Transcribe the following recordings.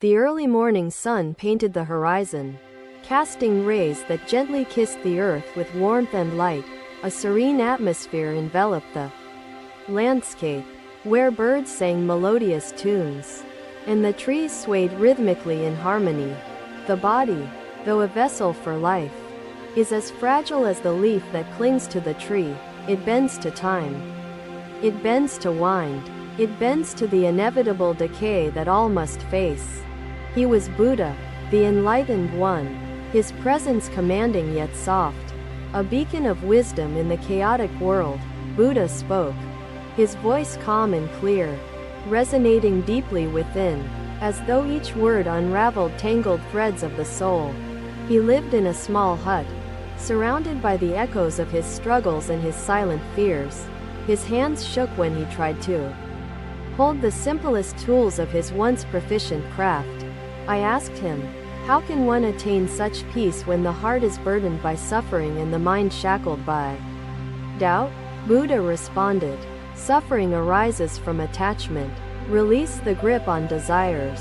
The early morning sun painted the horizon, casting rays that gently kissed the earth with warmth and light. A serene atmosphere enveloped the landscape, where birds sang melodious tunes, and the trees swayed rhythmically in harmony. The body, though a vessel for life, is as fragile as the leaf that clings to the tree. It bends to time. It bends to wind. It bends to the inevitable decay that all must face. He was Buddha, the enlightened one, his presence commanding yet soft, a beacon of wisdom in the chaotic world. Buddha spoke, his voice calm and clear, resonating deeply within, as though each word unraveled tangled threads of the soul. He lived in a small hut, surrounded by the echoes of his struggles and his silent fears. His hands shook when he tried to hold the simplest tools of his once proficient craft. I asked him, how can one attain such peace when the heart is burdened by suffering and the mind shackled by doubt? Buddha responded, suffering arises from attachment. Release the grip on desires,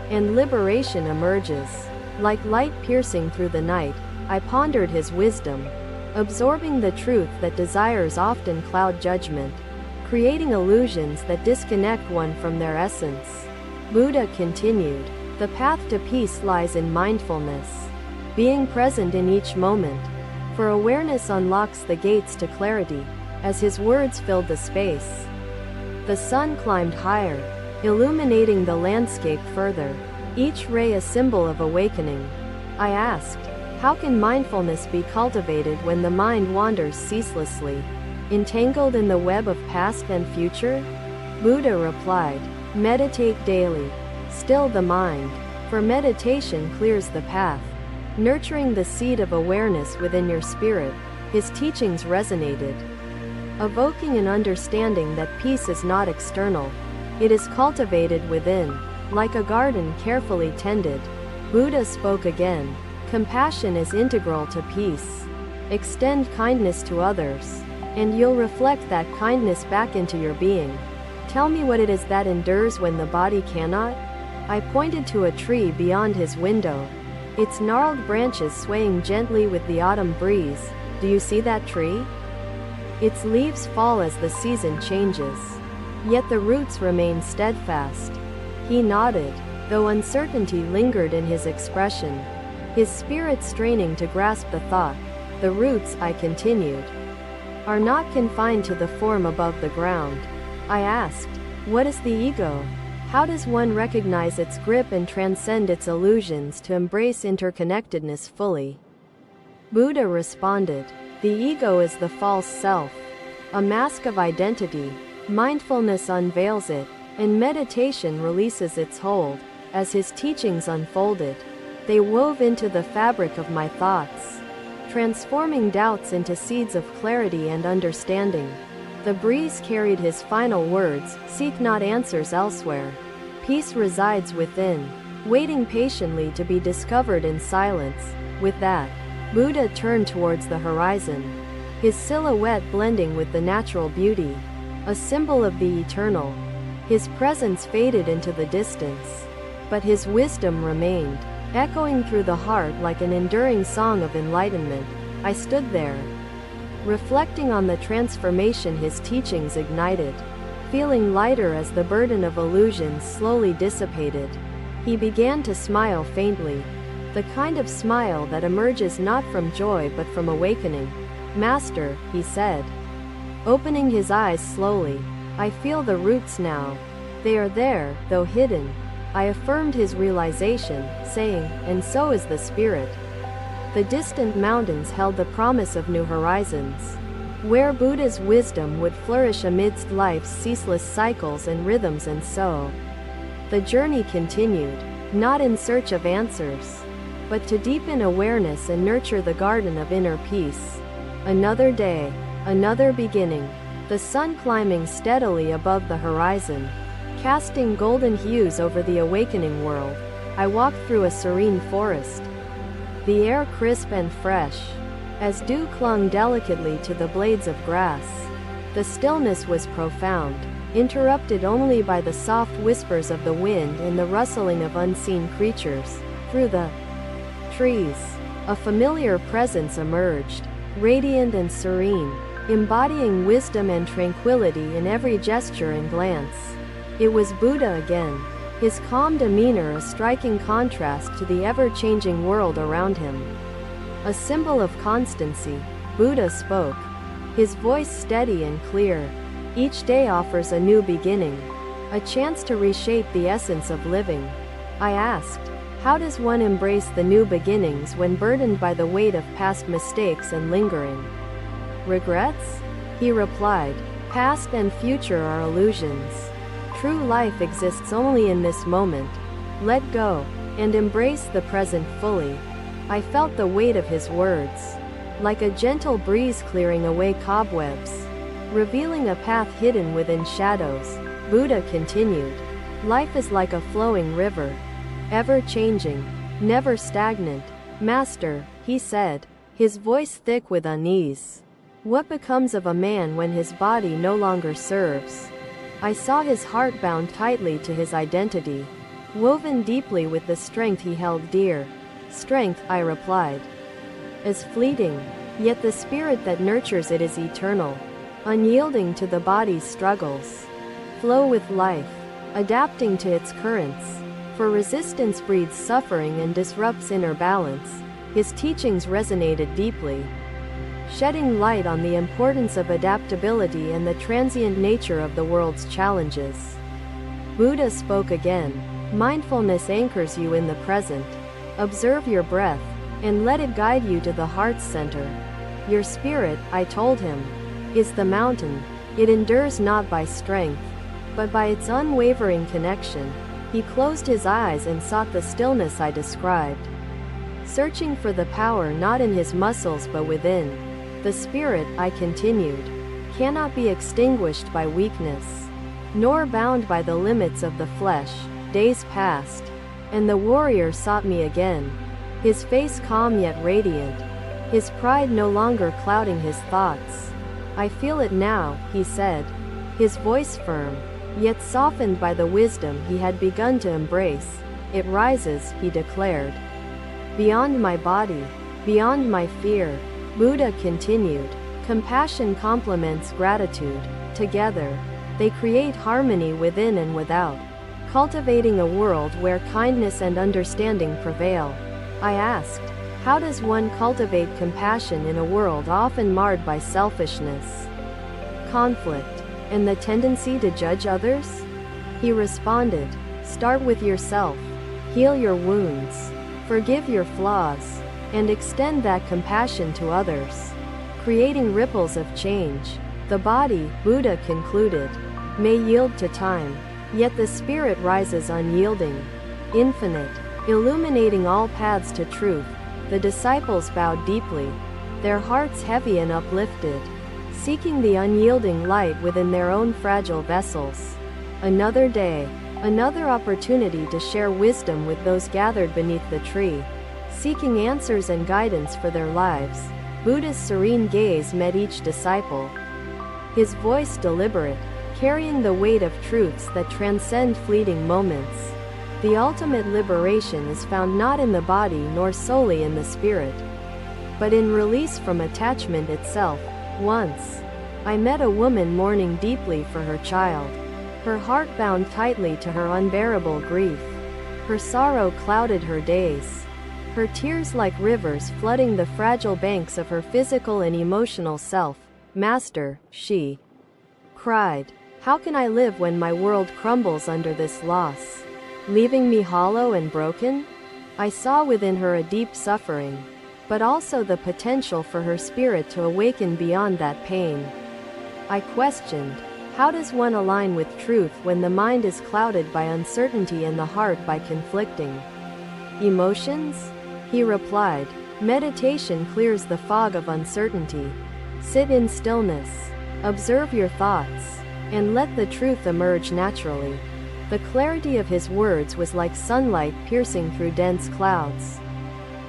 and liberation emerges. Like light piercing through the night, I pondered his wisdom, absorbing the truth that desires often cloud judgment, creating illusions that disconnect one from their essence. Buddha continued, the path to peace lies in mindfulness, being present in each moment, for awareness unlocks the gates to clarity. As his words filled the space, the sun climbed higher, illuminating the landscape further, each ray a symbol of awakening. I asked, how can mindfulness be cultivated when the mind wanders ceaselessly, entangled in the web of past and future? Buddha replied, meditate daily, still the mind, for meditation clears the path, nurturing the seed of awareness within your spirit. His teachings resonated, evoking an understanding that peace is not external, it is cultivated within, like a garden carefully tended. Buddha spoke again, compassion is integral to peace. Extend kindness to others, and you'll reflect that kindness back into your being. Tell me what it is that endures when the body cannot? I pointed to a tree beyond his window, its gnarled branches swaying gently with the autumn breeze. Do you see that tree? Its leaves fall as the season changes, yet the roots remain steadfast. He nodded, though uncertainty lingered in his expression, his spirit straining to grasp the thought. The roots, I continued, are not confined to the form above the ground. I asked, what is the ego? How does one recognize its grip and transcend its illusions to embrace interconnectedness fully? Buddha responded, the ego is the false self, a mask of identity. Mindfulness unveils it, and meditation releases its hold. As his teachings unfolded, they wove into the fabric of my thoughts, transforming doubts into seeds of clarity and understanding. The breeze carried his final words, seek not answers elsewhere. Peace resides within, waiting patiently to be discovered in silence. With that, Buddha turned towards the horizon, his silhouette blending with the natural beauty, a symbol of the eternal. His presence faded into the distance, but his wisdom remained, echoing through the heart like an enduring song of enlightenment. I stood there, reflecting on the transformation his teachings ignited, feeling lighter as the burden of illusions slowly dissipated. He began to smile faintly, the kind of smile that emerges not from joy but from awakening. Master, he said, opening his eyes slowly, I feel the roots now. They are there, though hidden. I affirmed his realization, saying, and so is the spirit. The distant mountains held the promise of new horizons, where Buddha's wisdom would flourish amidst life's ceaseless cycles and rhythms. And so, the journey continued, not in search of answers, but to deepen awareness and nurture the garden of inner peace. Another day, another beginning, the sun climbing steadily above the horizon, casting golden hues over the awakening world. I walked through a serene forest, the air crisp and fresh, as dew clung delicately to the blades of grass. The stillness was profound, interrupted only by the soft whispers of the wind and the rustling of unseen creatures. Through the trees, a familiar presence emerged, radiant and serene, embodying wisdom and tranquility in every gesture and glance. It was Buddha again, his calm demeanor a striking contrast to the ever-changing world around him. A symbol of constancy, Buddha spoke, his voice steady and clear. Each day offers a new beginning, a chance to reshape the essence of living. I asked, how does one embrace the new beginnings when burdened by the weight of past mistakes and lingering regrets? He replied, past and future are illusions. True life exists only in this moment. Let go, and embrace the present fully. I felt the weight of his words, like a gentle breeze clearing away cobwebs, revealing a path hidden within shadows. Buddha continued, life is like a flowing river, ever-changing, never stagnant. Master, he said, his voice thick with unease. What becomes of a man when his body no longer serves? I saw his heart bound tightly to his identity, woven deeply with the strength he held dear. Strength, I replied, is fleeting, yet the spirit that nurtures it is eternal, unyielding to the body's struggles. Flow with life, adapting to its currents, for resistance breeds suffering and disrupts inner balance. His teachings resonated deeply, shedding light on the importance of adaptability and the transient nature of the world's challenges. Buddha spoke again, mindfulness anchors you in the present. Observe your breath, and let it guide you to the heart's center. Your spirit, I told him, is the mountain. It endures not by strength, but by its unwavering connection. He closed his eyes and sought the stillness I described, searching for the power not in his muscles but within. The spirit, I continued, cannot be extinguished by weakness, nor bound by the limits of the flesh. Days passed, and the warrior sought me again, his face calm yet radiant, his pride no longer clouding his thoughts. I feel it now, he said, his voice firm, yet softened by the wisdom he had begun to embrace. It rises, he declared, beyond my body, beyond my fear. Buddha continued, compassion complements gratitude. Together, they create harmony within and without, cultivating a world where kindness and understanding prevail. I asked, how does one cultivate compassion in a world often marred by selfishness, conflict, and the tendency to judge others? He responded, start with yourself, heal your wounds, forgive your flaws, and extend that compassion to others, creating ripples of change. The body, Buddha concluded, may yield to time, yet the spirit rises unyielding, infinite, illuminating all paths to truth. The disciples bowed deeply, their hearts heavy and uplifted, seeking the unyielding light within their own fragile vessels. Another day, another opportunity to share wisdom with those gathered beneath the tree, seeking answers and guidance for their lives. Buddha's serene gaze met each disciple, his voice deliberate, carrying the weight of truths that transcend fleeting moments. The ultimate liberation is found not in the body nor solely in the spirit, but in release from attachment itself. Once, I met a woman mourning deeply for her child, her heart bound tightly to her unbearable grief. Her sorrow clouded her days, her tears like rivers flooding the fragile banks of her physical and emotional self. Master, she cried, how can I live when my world crumbles under this loss, leaving me hollow and broken? I saw within her a deep suffering, but also the potential for her spirit to awaken beyond that pain. I questioned, how does one align with truth when the mind is clouded by uncertainty and the heart by conflicting emotions? He replied, meditation clears the fog of uncertainty. Sit in stillness, observe your thoughts, and let the truth emerge naturally. The clarity of his words was like sunlight piercing through dense clouds,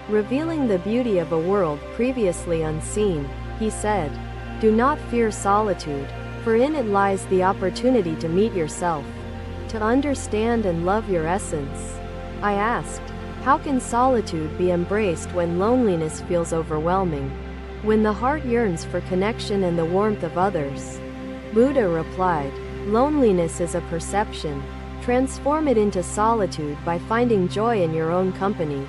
revealing the beauty of a world previously unseen. He said, do not fear solitude, for in it lies the opportunity to meet yourself, to understand and love your essence. I asked, how can solitude be embraced when loneliness feels overwhelming, when the heart yearns for connection and the warmth of others? Buddha replied, loneliness is a perception. Transform it into solitude by finding joy in your own company,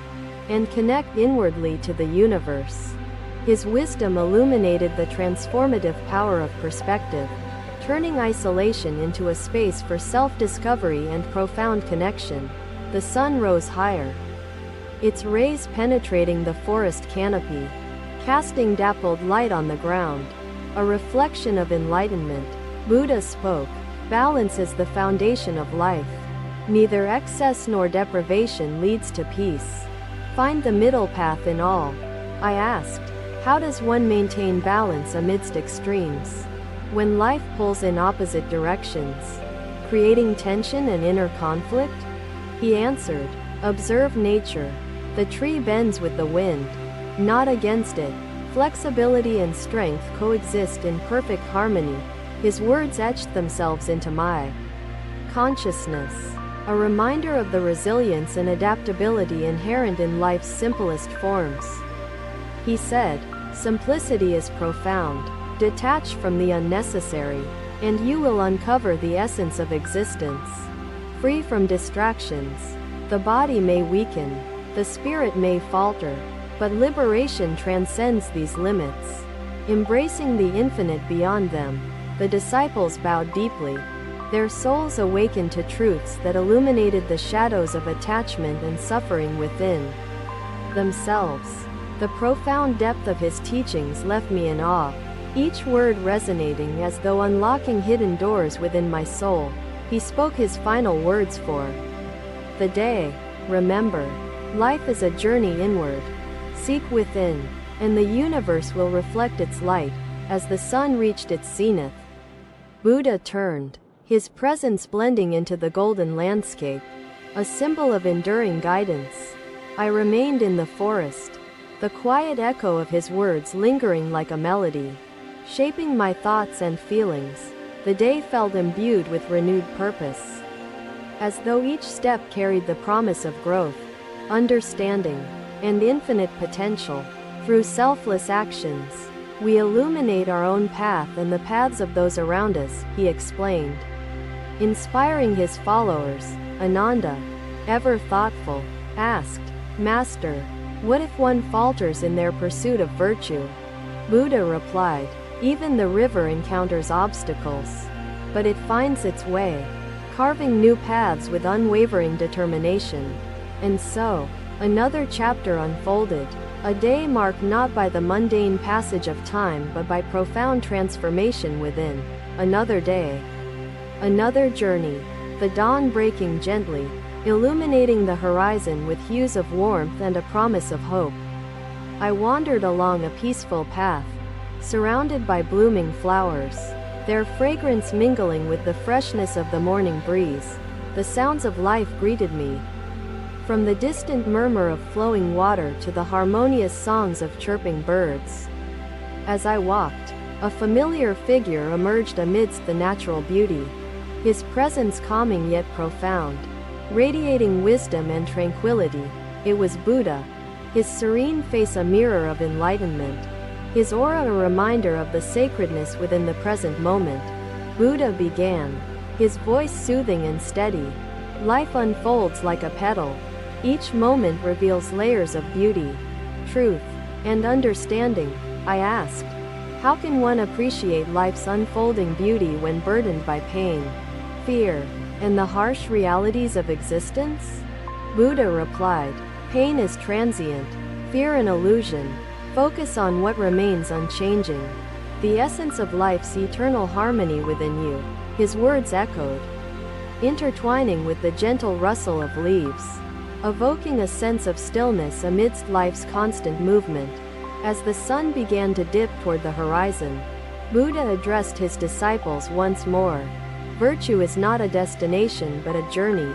and connect inwardly to the universe. His wisdom illuminated the transformative power of perspective, turning isolation into a space for self-discovery and profound connection. The sun rose higher, its rays penetrating the forest canopy, casting dappled light on the ground, a reflection of enlightenment. Buddha spoke, balance is the foundation of life. Neither excess nor deprivation leads to peace. Find the middle path in all. I asked, how does one maintain balance amidst extremes, when life pulls in opposite directions, creating tension and inner conflict? He answered, observe nature. The tree bends with the wind, not against it. Flexibility and strength coexist in perfect harmony. His words etched themselves into my consciousness, a reminder of the resilience and adaptability inherent in life's simplest forms. He said, simplicity is profound. Detach from the unnecessary, and you will uncover the essence of existence. Free from distractions, the body may weaken, the spirit may falter, but liberation transcends these limits. Embracing the infinite beyond them, the disciples bowed deeply. Their souls awakened to truths that illuminated the shadows of attachment and suffering within themselves. The profound depth of his teachings left me in awe, each word resonating as though unlocking hidden doors within my soul. He spoke his final words for the day. Remember, life is a journey inward. Seek within, and the universe will reflect its light. As the sun reached its zenith, Buddha turned, his presence blending into the golden landscape, a symbol of enduring guidance. I remained in the forest, the quiet echo of his words lingering like a melody, shaping my thoughts and feelings. The day felt imbued with renewed purpose, as though each step carried the promise of growth, understanding, and infinite potential. Through selfless actions, we illuminate our own path and the paths of those around us, he explained. Inspiring his followers, Ananda, ever thoughtful, asked, Master, what if one falters in their pursuit of virtue? Buddha replied, even the river encounters obstacles, but it finds its way, carving new paths with unwavering determination. And so, another chapter unfolded, a day marked not by the mundane passage of time but by profound transformation within. Another day, another journey, the dawn breaking gently, illuminating the horizon with hues of warmth and a promise of hope. I wandered along a peaceful path, surrounded by blooming flowers, their fragrance mingling with the freshness of the morning breeze. The sounds of life greeted me, from the distant murmur of flowing water to the harmonious songs of chirping birds. As I walked, a familiar figure emerged amidst the natural beauty, his presence calming yet profound, radiating wisdom and tranquility. It was Buddha, his serene face a mirror of enlightenment, his aura a reminder of the sacredness within the present moment. Buddha began, his voice soothing and steady. Life unfolds like a petal. Each moment reveals layers of beauty, truth, and understanding. I asked, how can one appreciate life's unfolding beauty when burdened by pain, fear, and the harsh realities of existence? Buddha replied, pain is transient, fear an illusion. Focus on what remains unchanging, the essence of life's eternal harmony within you. His words echoed, intertwining with the gentle rustle of leaves, evoking a sense of stillness amidst life's constant movement. As the sun began to dip toward the horizon, Buddha addressed his disciples once more. Virtue is not a destination but a journey,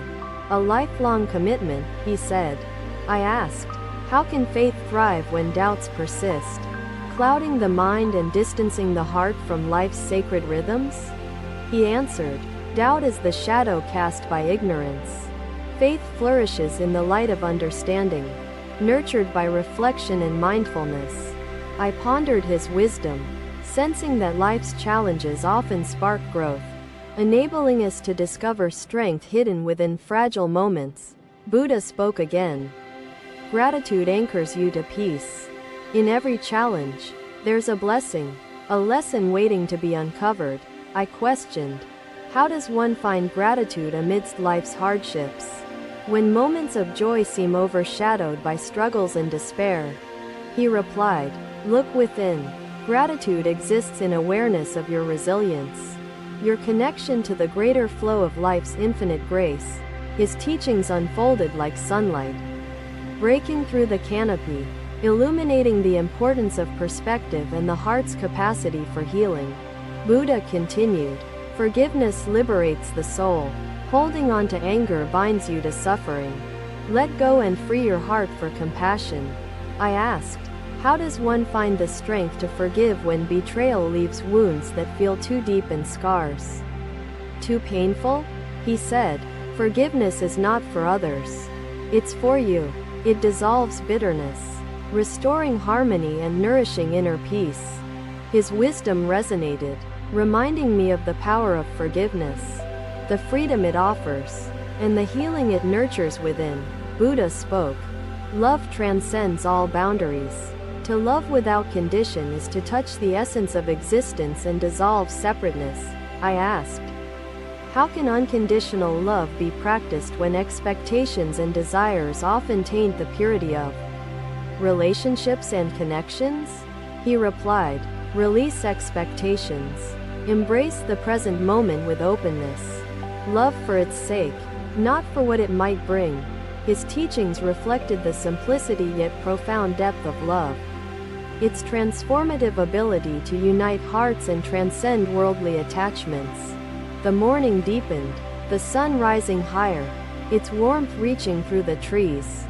a lifelong commitment, he said. I asked, how can faith thrive when doubts persist? clouding the mind and distancing the heart from life's sacred rhythms? He answered, doubt is the shadow cast by ignorance. Faith flourishes in the light of understanding, nurtured by reflection and mindfulness. I pondered his wisdom, sensing that life's challenges often spark growth, enabling us to discover strength hidden within fragile moments. Buddha spoke again. Gratitude anchors you to peace. In every challenge, there's a blessing, a lesson waiting to be uncovered. I questioned, how does one find gratitude amidst life's hardships? When moments of joy seem overshadowed by struggles and despair? He replied, look within. Gratitude exists in awareness of your resilience, your connection to the greater flow of life's infinite grace. His teachings unfolded like sunlight, breaking through the canopy, illuminating the importance of perspective and the heart's capacity for healing. Buddha continued, forgiveness liberates the soul. Holding on to anger binds you to suffering. Let go and free your heart for compassion. I asked, how does one find the strength to forgive when betrayal leaves wounds that feel too deep and scars too painful? He said, forgiveness is not for others. It's for you. It dissolves bitterness, restoring harmony and nourishing inner peace. His wisdom resonated, reminding me of the power of forgiveness, the freedom it offers, and the healing it nurtures within. Buddha spoke, love transcends all boundaries. To love without condition is to touch the essence of existence and dissolve separateness. I asked, how can unconditional love be practiced when expectations and desires often taint the purity of relationships and connections? He replied, release expectations. Embrace the present moment with openness. Love for its sake, not for what it might bring. His teachings reflected the simplicity yet profound depth of love, its transformative ability to unite hearts and transcend worldly attachments. The morning deepened, the sun rising higher, its warmth reaching through the trees,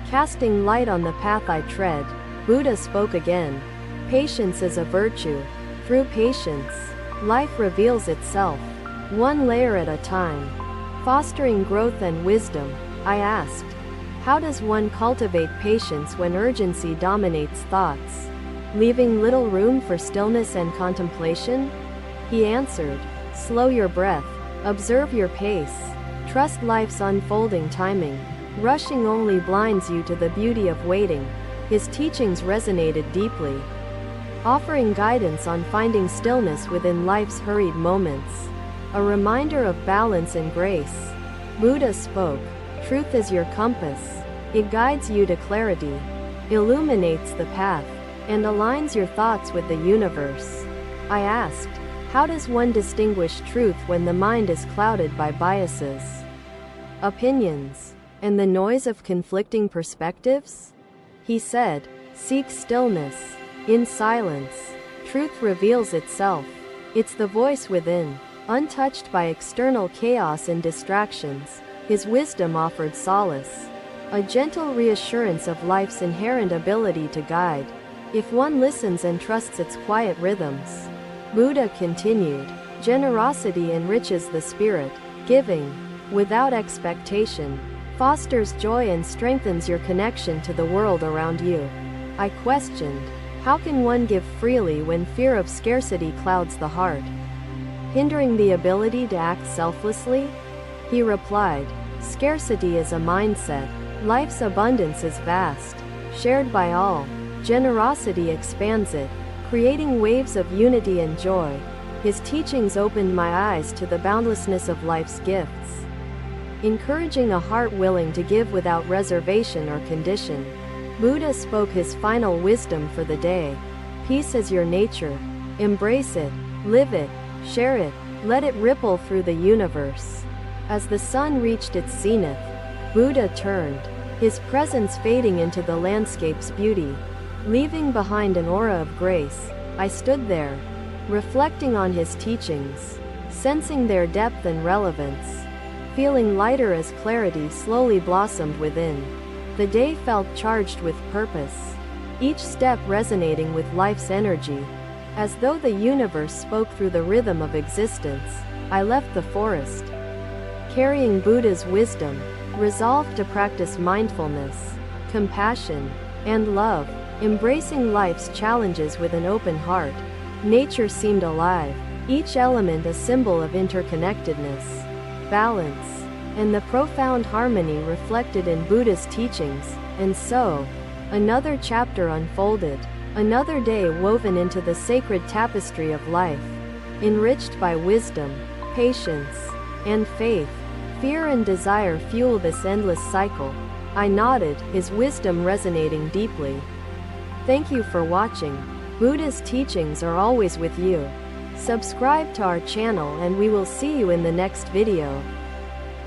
casting light on the path I tread. Buddha spoke again. Patience is a virtue. Through patience, life reveals itself, one layer at a time, fostering growth and wisdom. I asked, how does one cultivate patience when urgency dominates thoughts, leaving little room for stillness and contemplation? He answered, slow your breath, observe your pace, trust life's unfolding timing. Rushing only blinds you to the beauty of waiting. His teachings resonated deeply, offering guidance on finding stillness within life's hurried moments, a reminder of balance and grace. Buddha spoke, truth is your compass. It guides you to clarity, illuminates the path, and aligns your thoughts with the universe. I asked, how does one distinguish truth when the mind is clouded by biases, opinions, and the noise of conflicting perspectives? He said, seek stillness. In silence, truth reveals itself. It's the voice within, untouched by external chaos and distractions. His wisdom offered solace, a gentle reassurance of life's inherent ability to guide, if one listens and trusts its quiet rhythms. Buddha continued, generosity enriches the spirit. Giving, without expectation, fosters joy and strengthens your connection to the world around you. I questioned, how can one give freely when fear of scarcity clouds the heart, hindering the ability to act selflessly? He replied, scarcity is a mindset. Life's abundance is vast, shared by all. Generosity expands it, creating waves of unity and joy. His teachings opened my eyes to the boundlessness of life's gifts, encouraging a heart willing to give without reservation or condition. Buddha spoke his final wisdom for the day. Peace is your nature. Embrace it, live it, share it, let it ripple through the universe. As the sun reached its zenith, Buddha turned, his presence fading into the landscape's beauty, leaving behind an aura of grace. I stood there, reflecting on his teachings, sensing their depth and relevance, feeling lighter as clarity slowly blossomed within. The day felt charged with purpose, each step resonating with life's energy. As though the universe spoke through the rhythm of existence, I left the forest, carrying Buddha's wisdom, resolved to practice mindfulness, compassion, and love, embracing life's challenges with an open heart. Nature seemed alive, each element a symbol of interconnectedness, balance, and the profound harmony reflected in Buddha's teachings. And so, another chapter unfolded, another day woven into the sacred tapestry of life, enriched by wisdom, patience, and faith. Fear and desire fuel this endless cycle. I nodded, his wisdom resonating deeply. Thank you for watching. Buddha's teachings are always with you. Subscribe to our channel and we will see you in the next video.